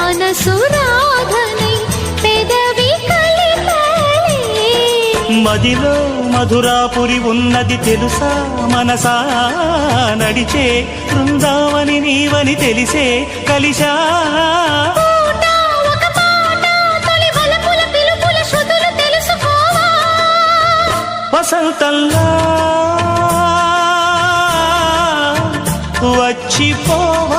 మనసు రాధనై పెదవి కలిపలే మదిలో మధురాపురి ఉన్నది తెలుసా మనసా నడిచే బృందావని నీవని తెలిసే కలిశా వసంతంలా వచ్చిపోవా